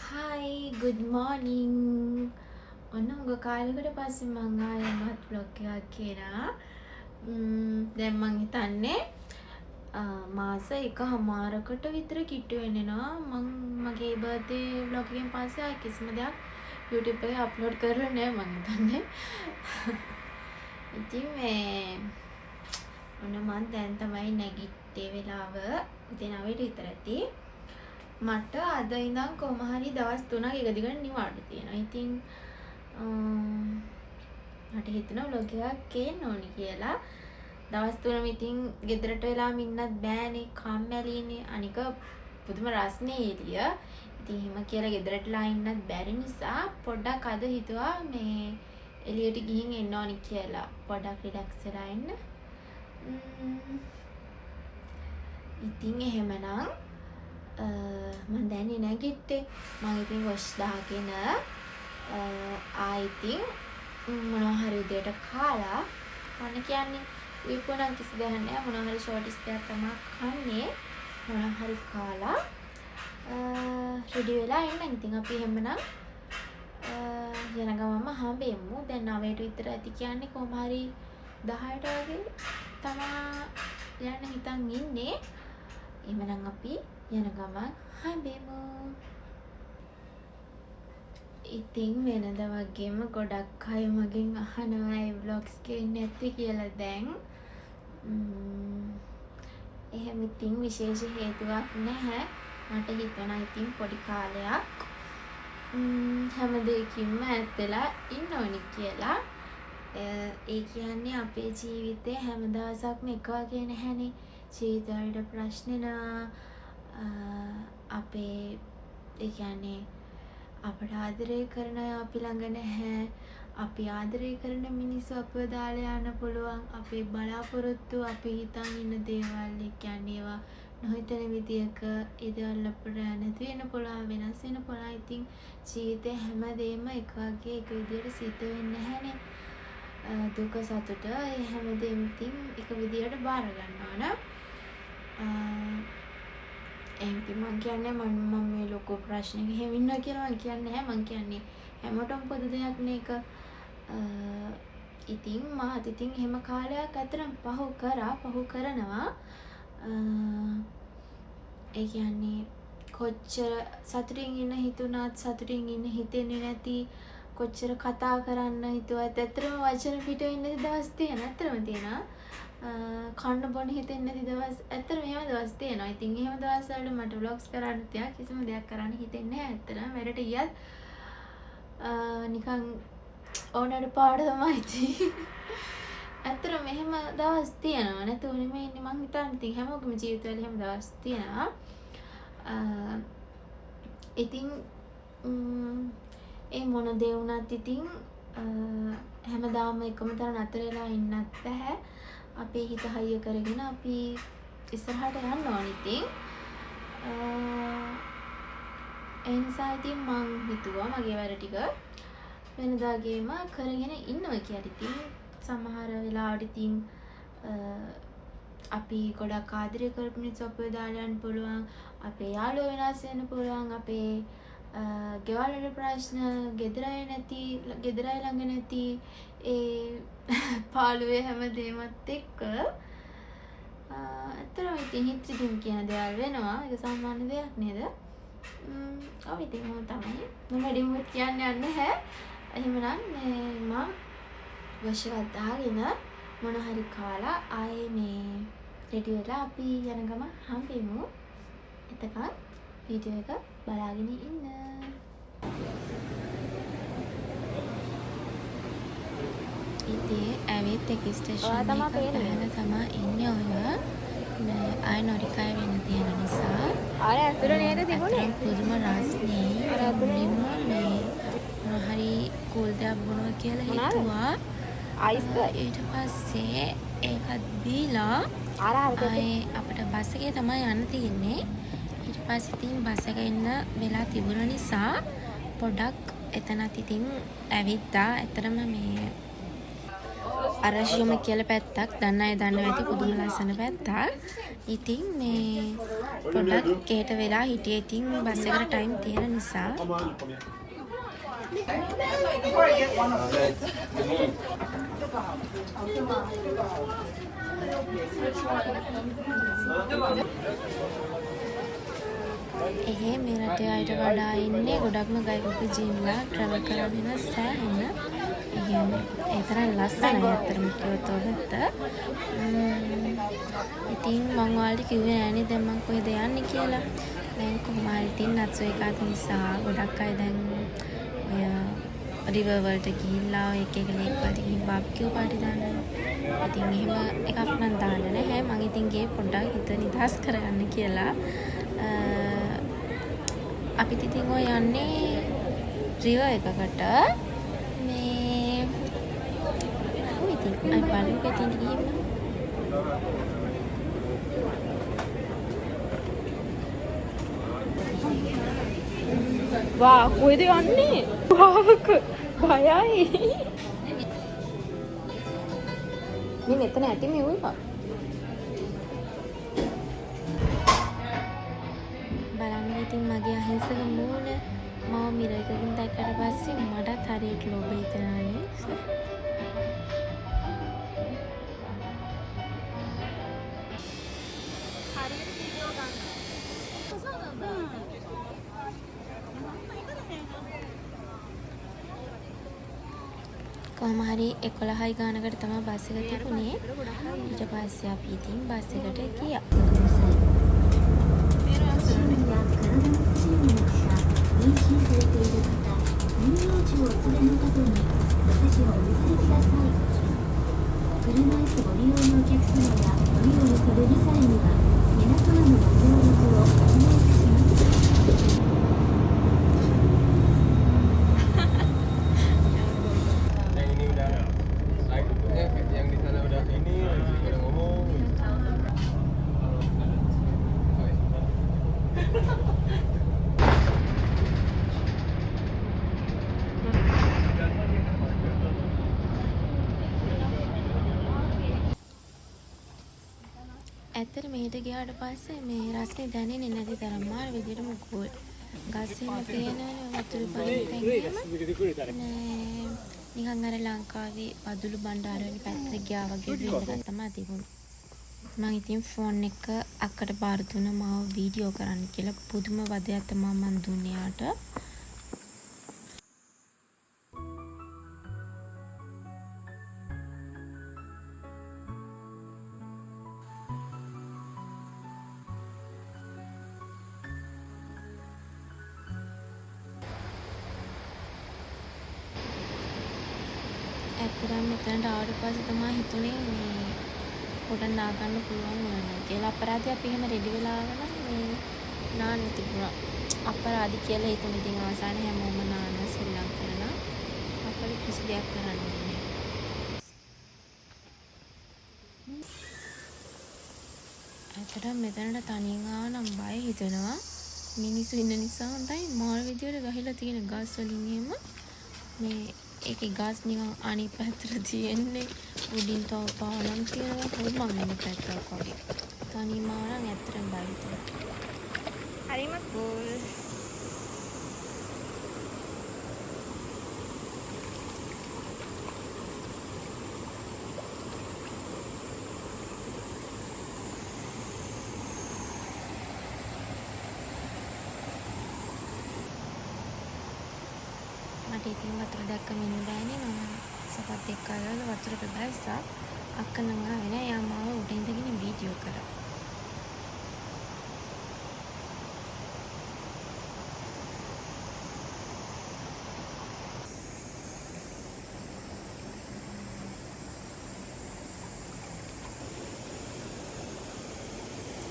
Hi, good morning. ඔන්න උග කාලෙකට පස්සේ මං ආයෙමත් vlog එකක් කියනවා. දැන් මං හිතන්නේ මාස එකමාරකට විතර කිට්ටු වෙනවා. මං මගේ birthday vlog එකෙන් පස්සේ ආයෙ කිසිම දෙයක් YouTube එකේ upload කරලා නෑ මං හිතන්නේ. ඉතින් ඔන්න මං දැන් තමයි නැගිට්ටේ වෙලාව උදේ 9ට විතර ඇති. මට අද ඉඳන් කොහොම හරි දවස් 3ක් එක දිගට නිවාඩු තියෙනවා. ඉතින් මට හිතුණා vlog එකක් ගේන්න ඕනි කියලා. දවස් 3ම ඉතින් ගෙදරට වෙලාම ඉන්නත් බෑනේ, කම්මැලිනේ. අනික පුදුම රස්නේ එළිය. ඉතින් එහෙම කියලා ගෙදරටලා ඉන්නත් බැරි නිසා පොඩ්ඩක් අද හිතුවා මේ එළියට ගිහින් එන්න ඕනි කියලා. පොඩ්ඩක් රිලැක්ස් වෙලා ඉන්න. ඉතින් එහෙමනම් මම දැන් නැගිට්ටේ. මම ඉතින් වොෂ් දාගෙන ඉතින් මොනවා හරි උදේට කාලා මම කියන්නේ උයපුවනම් කිසි දෙයක් නැහැ. මොනවා හරි ෂෝටිස් දෙයක් තමයි කන්නේ. මොනවා හරි කාලා රෙඩි වෙලා ඉන්න. ඉතින් අපි එහෙමනම් යන ගමන්ම හම්බෙමු. දැන් 9ට විතර ඇති කියන්නේ කොහොම හරි 10ට වගේ තමයි යන්න හිතන් ඉන්නේ. එහෙමනම් අපි යන ගමන් හම්බෙමු. ඉතින් වෙනද වගේම ගොඩක් අය මගෙන් අහනවා ඒ vlogs ගේන්නේ නැත්තේ කියලා දැන්. එහෙම ඉතින් විශේෂ හේතුවක් නැහැ. මට හිතුණා ඉතින් පොඩි කාලයක් හැම දෙයකින්ම ඈත් වෙලා ඉන්න ඕනි කියලා. ඒ කියන්නේ අපේ ජීවිතේ හැම දවසක්ම එක වගේ නැහැනේ. ජීවිතවලට ප්‍රශ්න අපේ ඒ කියන්නේ අපට ආදරය කරන අය අපි ළඟ නැහැ. අපි ආදරය කරන මිනිස්සු අපව දාලා යන්න පුළුවන්. අපේ බලාපොරොත්තු අපි හිතන් ඉන්න දේවල් ඒ කියන්නේ ඒවා නොහිතන විදියක ඒ දේවල් අපට නැති වෙන්න පුළුවන්, වෙනස් වෙන්න පුළුවන්. ඉතින් ජීවිතේ හැමදේම එක වගේ එක විදියට සිද්ධ වෙන්නේ නැහැනේ. දුක සතුට ඒ හැමදේම ඉතින් එක විදියට බාර ගන්න ඕන. මං කියන්නේ මම මේ ලොකු ප්‍රශ්නයක එහෙම ඉන්නවා කියලා මං කියන්නේ නැහැ. මං කියන්නේ හැමෝටම පොදු දෙයක් නේ ඒක. ඉතින් මාත් ඉතින් එහෙම කාලයක් අතරම පහු කරනවා. ඒ කියන්නේ කොච්චර සතුටින් ඉන්න හිතුණත් සතුටින් ඉන්න හිතෙන්නේ නැති, කොච්චර කතා කරන්න හිතුවත් ඇත්තටම වචන පිට වෙන්නේ දවස් තියෙනවා. ඇත්තටම තියෙනවා. කන්න බොන්න හිතෙන්නේ නැති දවස් ඇත්තටම එහෙම දවස් තියෙනවා. ඉතින් එහෙම දවස් වලට මට vlogs කරන්න තියා කිසිම දෙයක් කරන්න හිතෙන්නේ නැහැ. ඇත්තටම වැඩට ගියත් නිකන් ඕනට පාඩ තමයි ඉතින්. ඇත්තටම එහෙම දවස් තියෙනවා. නැතුව නෙමෙයි ඉන්නේ මං හිතන්නේ. ඉතින් හැමෝගේම ජීවිතවල එහෙම දවස් තියෙනවා. ඉතින් ඒ මොන දේ වුණත් ඉතින් හැමදාම එකම තැන නතර වෙලා ඉන්නත් බැහැ. අපේ හිත හයිය කරගෙන අපි ඉස්සරහට යන්න ඕනි. ඉතින් ඒ නිසා ඉතින් මං හිතුවා මගේ වැඩ ටික වෙනදාගේම කරගෙන ඉන්නවා කියලා. ඉතින් සමහර වෙලාවට ඉතින් අපි ගොඩක් ආදරය කරපු මිනිස්සු අපව දාලා යන්න පුළුවන්. අපේ යාළුවෝ වෙනස් වෙන්න පුළුවන්. අපේ ගෙවල් වල ප්‍රශ්න, ගෙදර අය ළඟ නැති ඒ පාළුවේ හැමදේමත් එක්ක ඇත්තටම ඉතින් හිත රිදීම් කියන දේවල් වෙනවා. ඒක සාමාන්‍ය දෙයක් නේද? ඔව් ඉතින් මම තමයි වැඩිමුත් කියන්නේ නැහැ. එහෙමනම් මම වශවත් දාගෙන මොන හරි කාලා ආයේ මේ රෙඩි වෙලා අපි යන ගම හම්බෙමු. එතකන් වීඩියෝ එක බලාගෙන ඉන්න. ඉතින් ඇවිත් එක ස්ටේෂන් එක ගහලා තමයි ඉන්නේ ඔය. මේ ආය නොරිකයි වෙන තියෙන නිසා. අර ඇතුළ නේද තිබුණේ? පුදුම රස්නේ. අර ඇතුළේම මේ මොන හරි කෝල් දෙයක් බොනවා කියලා හිතුවා. අයිස්ද? ඊට පස්සේ ඒකත් දීලා ආයේ අපිට බස් එකේ තමයි යන්න තියෙන්නේ. ඊට පස්සේ ඉතින් බස් එක එන්න වෙලා තිබුණ නිසා පොඩක් එතනත් ඉතින් ඇවිත්තා. ඇත්තටම මේ අරශියම කියලා පැත්තක්. දන්න අය දන්නවා ඇති පුදුම ලස්සන පැත්තක්. ඉතින් මේ පොඩ්ඩක් එහෙට වෙලා හිටියේ. ඉතින් බස් එකට ටයිම් තියෙන නිසා. එහෙ මේ රටේ අයට වඩා ඉන්නේ ගොඩක්ම ගයිකොක ජීන්ලා ට්‍රැවල් කරගෙන ඉන්න සෑහෙන. ඒ කියන්නේ ඒ තරම් ලස්සනයි අතරම කිව්වොත් ඔබට. ඉතින් මං ඔයාලට කිව්වේ නෑනේ දැන් මං කොහෙද යන්නේ කියලා. දැන් කොහොම හරි ඉතින් නත්සෝ එකක් නිසා ගොඩක් අය දැන් ඔය රිවර් වලට ගිහිල්ලා ඔය එක එක ලේක් වලට ගිහින් බාබිකියු පාටි දානවා. ඉතින් එහෙම එකක් නම් දාන්න නැහැ. මං ඉතින් ගියේ පොඩ්ඩක් හිත නිදහස් කරගන්න කියලා. අපිත් ඉතින් ඔය යන්නේ රිවර් එකකට. මේ ඉතින් අය බලමුකෝ ඉතින් ගිහින්. වා කොහෙද යන්නේ? වාවක බයයි. මේ මෙතන ඇති මේ උල්පා. බලන්න ඉතින් මගේ අහිංසක මූණ මම මිරර් එකකින් දැක්කට පස්සේ මටත් හරියට ලෝභ හිතෙනානේ. කොහොම හරි 11යි ගානකට තමයි බස් එක තිබුණේ. ඊට පස්සේ අපි ඉතින් බස් එකට ගියා. ඇත්තට මෙහෙට ගියාට පස්සේ මේ රස්නේ දැනෙන්නේ නැති තරම් මාර විදියටම ගෝල්. ගස්සෙම තියෙන වතුර පනින්න නිකන් අර ලංකාවේ පදුළු බණ්ඩාර වල පැත්තට ගියා වගේ වෙන්න තමයි තිබුණේ. මම ඉතින් ෆෝන් එක අක්කට බාර දුන්නා මාව වීඩියෝ කරන්න කියලා. පුදුම වදයක් තමයි මන් දුන්නේ යාට. ඇත්තටම මෙතනට ආවට පස්සේ තමයි හිතුනේ මේ පොඩක් නා ගන්න පුළුවන් වෙනවා කියලා. අපරාධي අපි එහෙම රෙඩි වෙලා ආවනම් මේ නාන්න තිබුණා. අපරාධي කියලා හිතුන ඉතින් අවසානයේ හැමෝම නාන ශ්‍රී ලංකේලා අපිට කිසි දෙයක් කරන්න බැහැ. ඇත්තටම මෙතනට තනියෙන් ආව නම් බය හිතෙනවා. මිනිස්සු ඉන්න නිසා හොඳයි මාර විදියට ගහලා තියෙන ගස් වලින් එහෙම මේ ඒකේ ගස් නිකන් අනිත් පැත්තට තියෙන්නේ උඩින් තව පාලම් තියෙනවා. හොල්මන් වෙන පැත්තක් වගේ. තනියම ආව නම් ඇත්තටම බය හිතෙනවා. හරිම කූල්. මට ඉතින් වතුර දැක්කම ඉන්න බෑනේ. මම සපත් එක්ක අරලා වතුරට බැස්සා. අක්ක නම් ආවේ නෑ. යා මාව උඩ ඉඳගෙන වීඩියෝ කරා.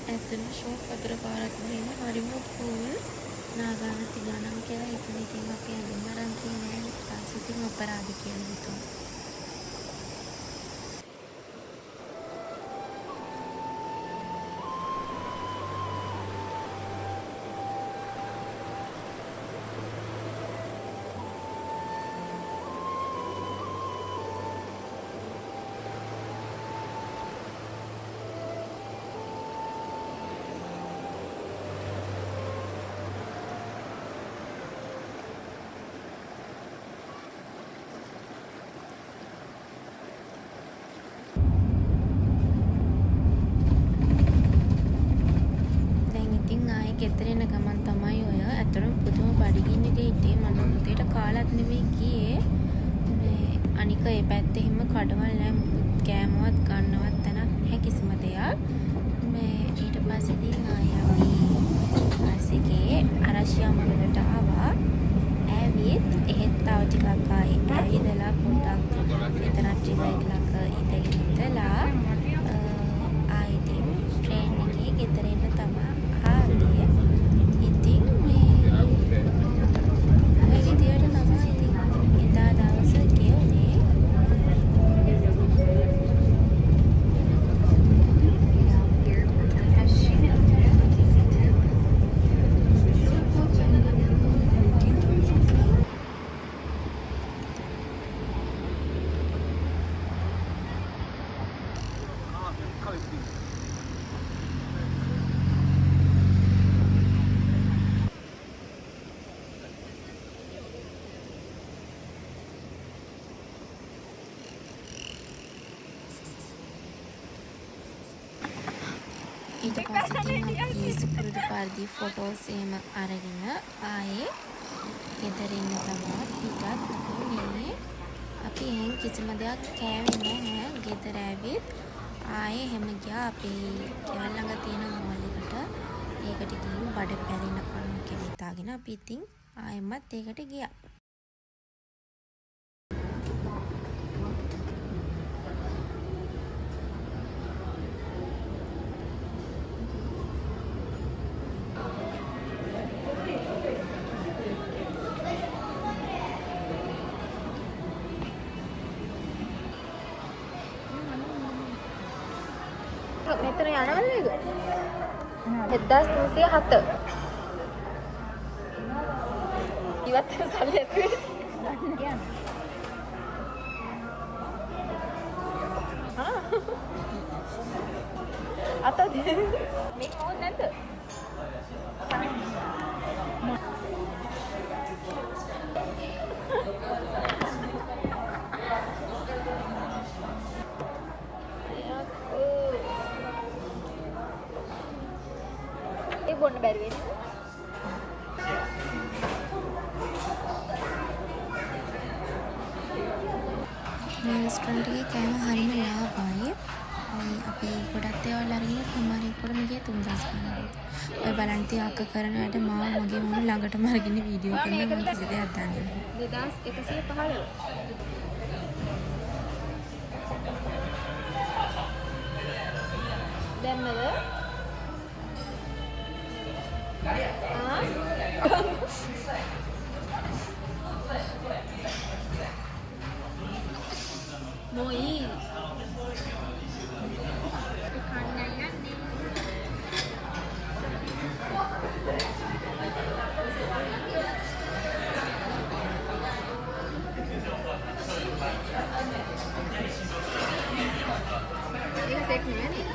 ඇත්තටම ෂෝක් වතුර පාරක් නෙවෙයි. හරිම කූල්. නාගාන තිබුණා නම් කියලා හිතුනේ. ඉතින් අපි අඳුම් අරන් තියෙන්නේ නැහැ. ඉතින් අපරාධ කියලා හිතුවා. බඩගින්නට හිටියේ. මම උදේට කාලත් නෙමෙයි ගියේ. මේ අනික ඒ පැත්තේ හිම කඩවල් නැහැ. මුකුත් කෑමවත් ගන්නවත් තැනක් නැහැ කිසිම දෙයක්. මේ ඊට පස්සේ ඉතින් ආයේ අපි පස්සේ ගියේ අරශියා මඟලට ආවා. ඇවිත් එහෙත් තව ටිකක් ආයේ ඇවිදලා පොඩ්ඩක් එතන ටිකක් ළඟ ඉඳලා ආයේ ඉතින් ට්‍රේන් එකේ ගෙදර එන්න තමයි ආවේ. ඉතින් මේ විදියට තමයි ඉතින් එදා දවස ගෙවුනේ. ඊට පස්සේ ඉතින් අපි සුපුරුදු පරිදි ෆොටෝස් එහෙම අරගෙන ආයේ ගෙදර ඉන්න තමයි පිටත් වුණේ. අපි එහෙන් කිසිම දෙයක් කෑවේ නැහැ. ගෙදර ඇවිත් ආයේ එහෙම ගියා අපේ ගෙවල් ළඟ තියෙන මෝල් එකට. ඒකට ගිහින් බඩ පැරින කන්න කියලා හිතාගෙන අපි ඉතින් ආයෙමත් ඒකට ගියා. මෙතන යනවද නේද? 1307. ඉවත් වෙන සල්ලි ඇතුලේ. යන්න. අතද මේක ඕනේ නැද්ද? බොන්න බැරි වෙන්නේ. මේ රෙස්ටොරන්ට් එකේ කෑම හරිම ලාභයි. අපි ගොඩක් දේවල් අරගෙන සමහරෙකුට මේකේ 3000 ගන්නවා. ඔය බලන්න තිය අක්ක කරන වැඩ මාව මගේ මොන ළඟටම අරගෙන වීඩියෝ කරන මම කිසි දෙයක් දන්නේ නැහැ. 2115. දැන්නද? Moi. Ini seknya nih.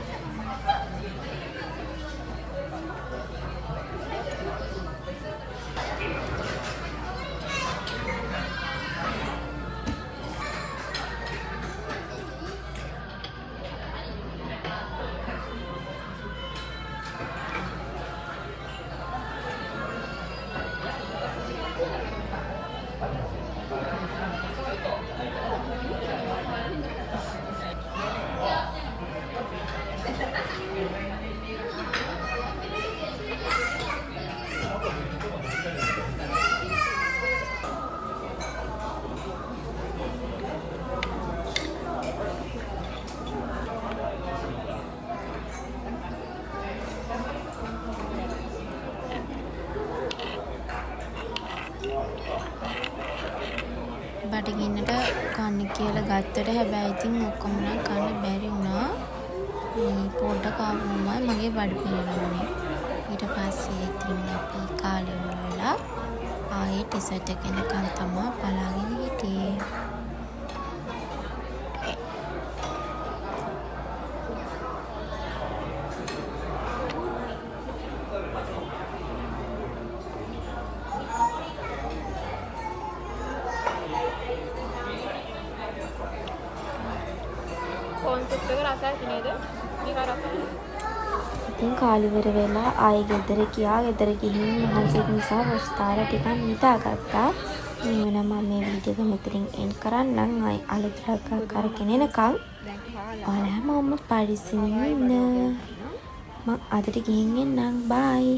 බඩගින්නට කන්න කියලා ගත්තට හැබැයි ඉතින් ඔක්කොම නම් කන්න බැරි වුණා. මේ පොඩ්ඩක් ආවම මගේ බඩ පිරෙනවා. ඊට පස්සේ ඉතින් අපි කාලේ වල ආයේ ටිසර්ට් එක එනකන් තමයි බලාගෙන හිටියේ. කෝන්සෙප්ට් එක රසයි නේද? මේක රසයි. ඉතින් කාලිවර වෙලා ආයෙ ගෙදර ගියා. ගෙදර ගිහින් මහන්සියට නිසා වස්තාර ටිකක් නිදාගත්තා. එහෙනම් මම මේ වීඩියෝ එක මෙතනින් එන්ඩ් කරන්නම්. ආයෙ අලුත් රැකක් අරගෙන එනකම් ඔයාලා හැමෝම පරිස්සමින් ඉන්න. මම අදට ගිහින් එන්නම්. බයි.